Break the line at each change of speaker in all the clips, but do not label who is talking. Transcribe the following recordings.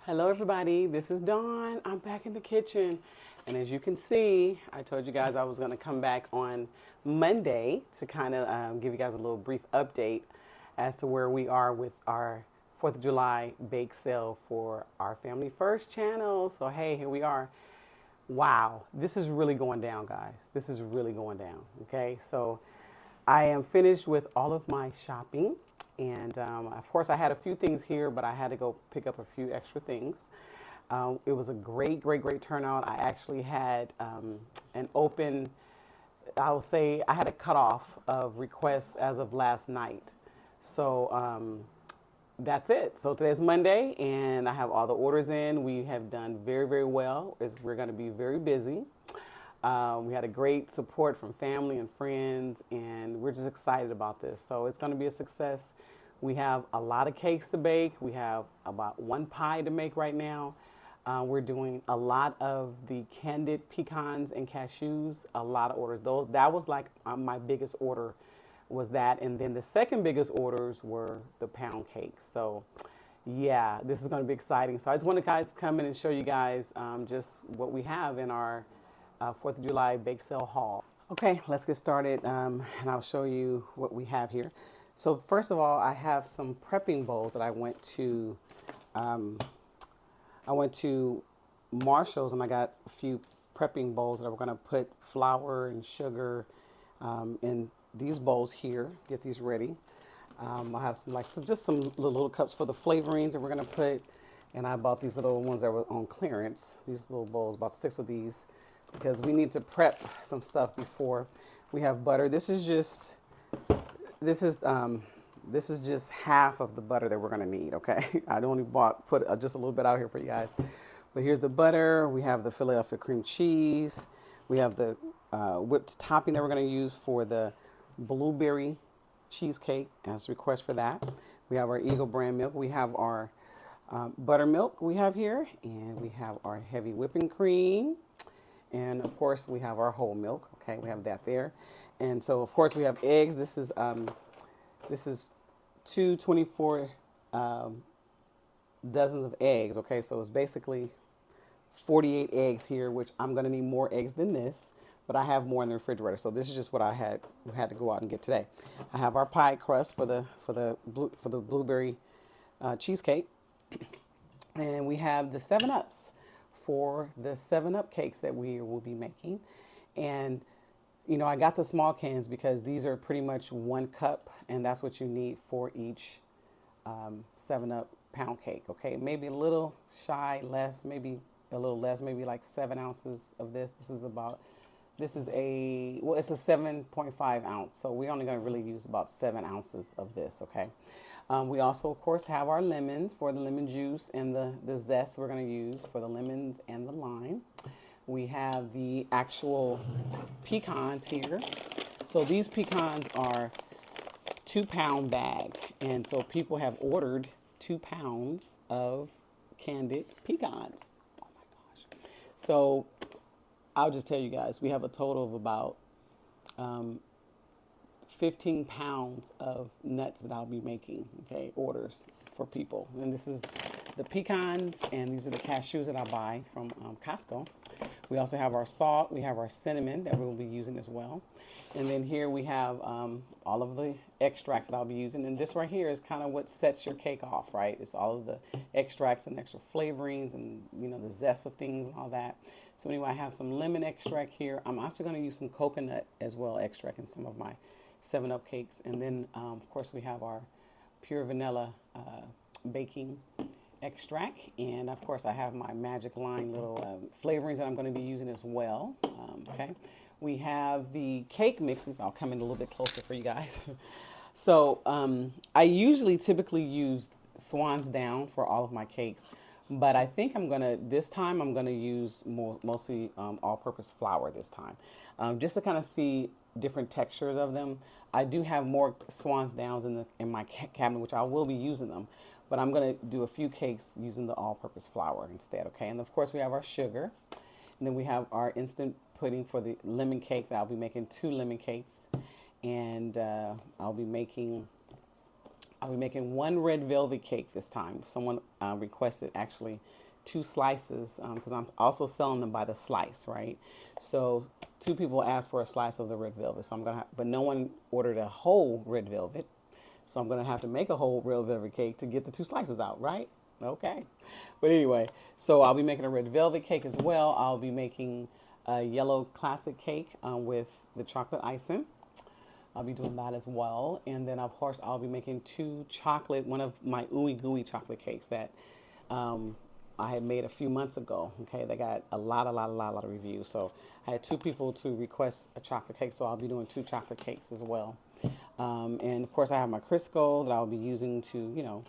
Hello everybody, this is Dawn. I'm back in the kitchen. And as you can see, I told you guys I was going to come back on Monday to kind of give you guys a little brief update as to where we are with our 4th of July bake sale for our Family First channel. So hey, here we are. Wow, this is really going down, guys. This is really going down, okay? So I am finished with all of my shopping. And of course, I had a few things here, but I had to go pick up a few extra things. It was a great turnout. I actually had an open, I will say, I had a cutoff of requests as of last night. So that's it. So today's Monday, and I have all the orders in. We have done very well. We're going to be very busy. We had a great support from family and friends, and we're just excited about this. So it's going to be a success. We have a lot of cakes to bake. We have about one pie to make right now. We're doing a lot of the candied pecans and cashews, a lot of orders. That was like my biggest order was that. And then the second biggest orders were the pound cakes. So yeah, this is going to be exciting. So I just want to guys come in and show you guys just what we have in our 4th of July bake sale haul. Okay, let's get started, and I'll show you what we have here. So first of all, I have some prepping bowls that I went to Marshall's, and I got a few prepping bowls that we're going to put flour and sugar in these bowls here. Get these ready. I have some little cups for the flavorings that we're going to put, and I bought these little ones that were on clearance. These little bowls, about 6 of these, because we need to prep some stuff before. We have butter. This is just half of the butter that we're gonna need. Okay, I only put just a little bit out here for you guys. But here's the butter. We have the Philadelphia cream cheese. We have the whipped topping that we're gonna use for the blueberry cheesecake as a request for that. We have our Eagle brand milk. We have our buttermilk we have here, and we have our heavy whipping cream. And of course, we have our whole milk. Okay, we have that there. And so, of course, we have eggs. This is 224 dozens of eggs. Okay, so it's basically 48 eggs here, which I'm going to need more eggs than this, but I have more in the refrigerator. So this is just what I had to go out and get today. I have our pie crust for the blueberry cheesecake, and we have the 7-Ups for the 7-Up cakes that we will be making. And you know, I got the small cans because these are pretty much 1 cup, and that's what you need for each 7-Up pound cake. Okay, maybe a little shy, less, maybe a little less, maybe like 7 ounces of this. It's a 7.5 ounce, so we're only going to really use about 7 ounces of this. Okay. We also, of course, have our lemons for the lemon juice and the zest we're going to use for the lemons and the lime. We have the actual pecans here. So these pecans are 2-pound bag. And so people have ordered 2 pounds of candied pecans. Oh my gosh. So I'll just tell you guys, we have a total of about 15 pounds of nuts that I'll be making, okay, orders for people. And this is the pecans, and these are the cashews that I buy from Costco. We also have our salt, we have our cinnamon that we'll be using as well. And then here we have all of the extracts that I'll be using. And this right here is kind of what sets your cake off, right? It's all of the extracts and extra flavorings and, you know, the zest of things and all that. So anyway, I have some lemon extract here. I'm also going to use some coconut as well extract in some of my 7-Up cakes. And then, of course, we have our pure vanilla baking extract, and of course I have my magic line little flavorings that I'm going to be using as well. Okay, we have the cake mixes. I'll come in a little bit closer for you guys. So I typically use Swan's Down for all of my cakes, but I think this time I'm gonna use mostly all-purpose flour this time, just to kind of see different textures of them. I do have more Swan's Downs in my cabinet, which I will be using them. But I'm going to do a few cakes using the all-purpose flour instead, okay? And, of course, we have our sugar. And then we have our instant pudding for the lemon cake. I'll be making 2 lemon cakes. And I'll be making I'll be making one red velvet cake this time. Someone requested actually 2 slices because I'm also selling them by the slice, right? So 2 people asked for a slice of the red velvet. So I'm gonna, but no one ordered a whole red velvet. So I'm gonna have to make a whole red velvet cake to get the 2 slices out, right? Okay. But anyway, so I'll be making a red velvet cake as well. I'll be making a yellow classic cake with the chocolate icing. I'll be doing that as well. And then of course I'll be making one of my ooey gooey chocolate cakes that I had made a few months ago. Okay, they got a lot of reviews. So I had 2 people to request a chocolate cake, so I'll be doing 2 chocolate cakes as well. And of course I have my Crisco that I'll be using to,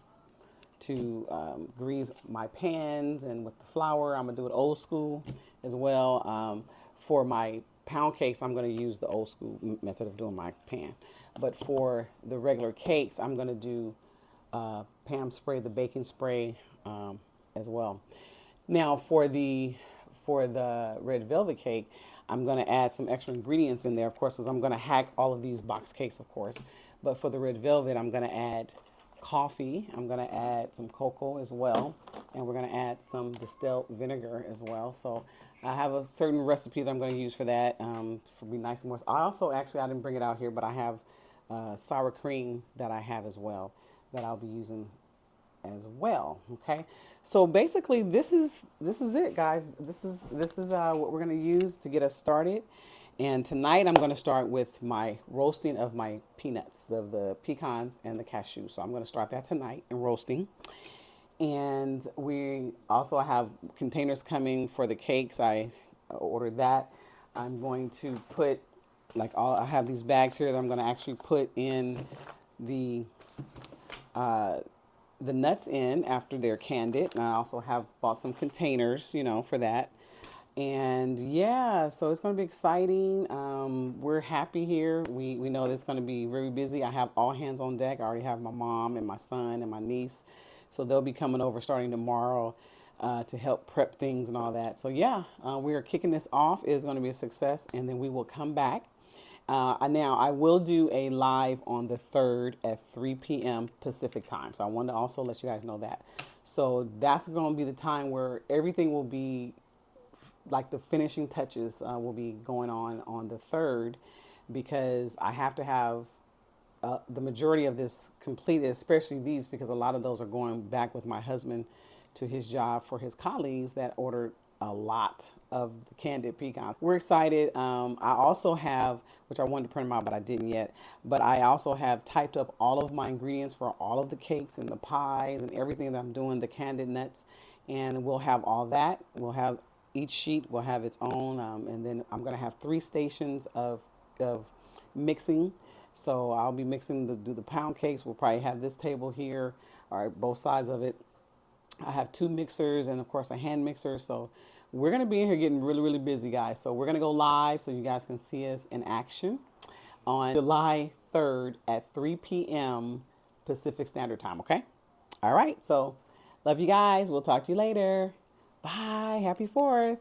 grease my pans, and with the flour, I'm gonna do it old school as well. For my pound cakes, I'm gonna use the old school method of doing my pan. But for the regular cakes, I'm gonna do Pam spray, the baking spray as well. Now for the red velvet cake, I'm gonna add some extra ingredients in there, of course, because I'm gonna hack all of these box cakes, of course. But for the red velvet, I'm gonna add coffee. I'm going to add some cocoa as well, and we're going to add some distilled vinegar as well. So I have a certain recipe that I'm going to use for that, for be nice and moist. I also, actually, I didn't bring it out here, but I have sour cream that I have as well that I'll be using as well. Okay, so basically this is it, guys. This is what we're going to use to get us started. And tonight I'm going to start with my roasting of my peanuts, of the pecans and the cashews. So I'm going to start that tonight in roasting. And we also have containers coming for the cakes. I ordered that. I'm going to put, I have these bags here that I'm going to actually put in the nuts in after they're candied. And I also have bought some containers, for that. And yeah, so it's going to be exciting. We're happy here. We know that it's going to be very busy. I have all hands on deck. I already have my mom and my son and my niece. So they'll be coming over starting tomorrow to help prep things and all that. So yeah, we are kicking this off. It's going to be a success. And then we will come back. Now, I will do a live on the 3rd at 3 p.m. Pacific time. So I wanted to also let you guys know that. So that's going to be the time where everything will be, like the finishing touches will be going on the 3rd, because I have to have the majority of this completed, especially these, because a lot of those are going back with my husband to his job for his colleagues that ordered a lot of the candied pecans. We're excited. I also have, which I wanted to print them out, but I didn't yet, but I also have typed up all of my ingredients for all of the cakes and the pies and everything that I'm doing, the candied nuts, and we'll have all that. We'll have each sheet will have its own, and then I'm going to have 3 stations of mixing. So I'll be mixing do the pound cakes. We'll probably have this table here, all right, both sides of it. I have 2 mixers and of course a hand mixer. So we're going to be in here getting really busy, guys. So we're going to go live so you guys can see us in action on July 3rd at 3 p.m. Pacific Standard Time. Okay. All right. So love you guys. We'll talk to you later. Bye. Happy 4th.